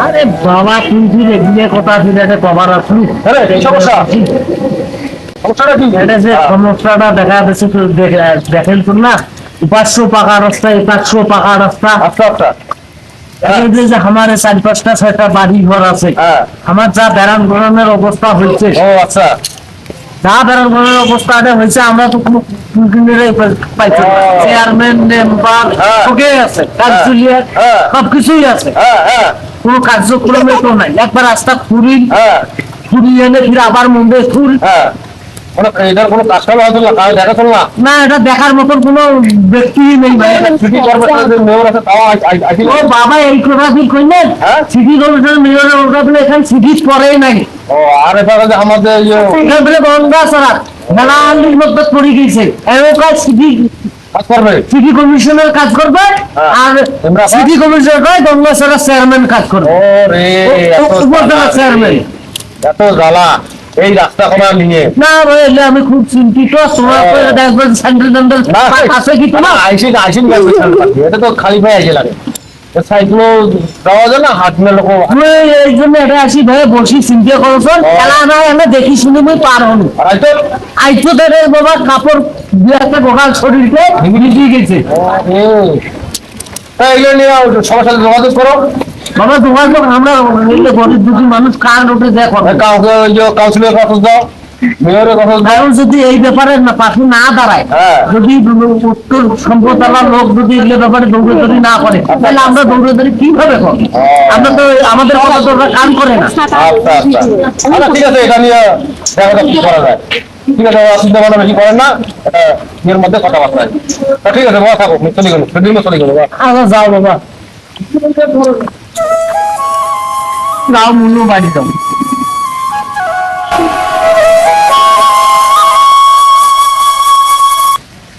আরে বাবা তুই এগুলো কথা ছিল কবার আসলি সমস্যাটা দেখা যাচ্ছে দেখেন তো না, 500 পাকা রাস্তা 500 পাকা রাস্তা। আমার 4-5টা 6টা বাড়ি ঘর আছে, আমার যা বেড়ান গড়ানোর অবস্থা হয়েছে, যা বেড়ান গড়ানোর অবস্থা হয়েছে, আমরা তো কোনো পাইছি না। চেয়ারম্যান মেম্বার আছে, কাউন্সিলর সবকিছুই আছে, কোনো কার্যক্রমে তো নাই। একবার রাস্তা ফুরিয়ে এনে ফিরে আবার মুম্বাই ফুল। না এটা দেখার মতন কোন ব্যক্তি নেই ভাই। বাবা এই কথা কি কইলেন, সিটি কর্পোরেশনের মেয়রের ওটা বলে এখানে সিটি পরেই নাই। আমাদের গঙ্গা সড়ক মেলালির মধ্যে পড়ে গেছে, সিটি কমিশনের কাজ করবে আর সিটি কমিশনের গঙ্গা সড়ক চেয়ারম্যান কাজ করবে। চেয়ারম্যান এত জ্বালা এই রাস্তা করা নিয়ে। না ভাই আমি খুব চিন্তিত। এটা তো খালি ভাই আইসে লাগে, সাইকেল যাওয়া যায় না, হাঁটলে লোক এই জন্য এটা আসি ভাই বসি চিন্তা করছো। খেলা নাই আমি দেখি শুনি মই পার হলো আইতো বাবা কাপড় দিয়ে একটা গোগাল শরীরকে ভিজিয়ে গেছে। এগুলো নিয়ে সবার সাথে যোগাযোগ করো বাবা। যোগাযোগ আমরা গরিব দুঃখী মানুষ কার রোডে দেখো, কাউন্সিলর কথা দাও, মেয়রের কথা দাও। যদি এই ব্যাপারে পাশে না দাঁড়ায়, যদি উত্তর সম্প্রদায়ের লোক যদি এই ব্যাপারে দৌড়াদৌড়ি না করে, তাহলে আমরা দৌড়াদৌড়ি কিভাবে করবো? আমরা তো আমাদের কথা তো কাম করে না। ঠিক আছে, এটা নিয়ে দেখা যাক কি করা যায়। ঠিক আছে, চিন্তা ভাবনা বেশি করেন না, এর মধ্যে কথাবার্তা। ঠিক আছে বাবা, থাকো, চলে গেল চলে গেল। আচ্ছা যাও বাবা, যাও মুন্নু বাড়ি যাও।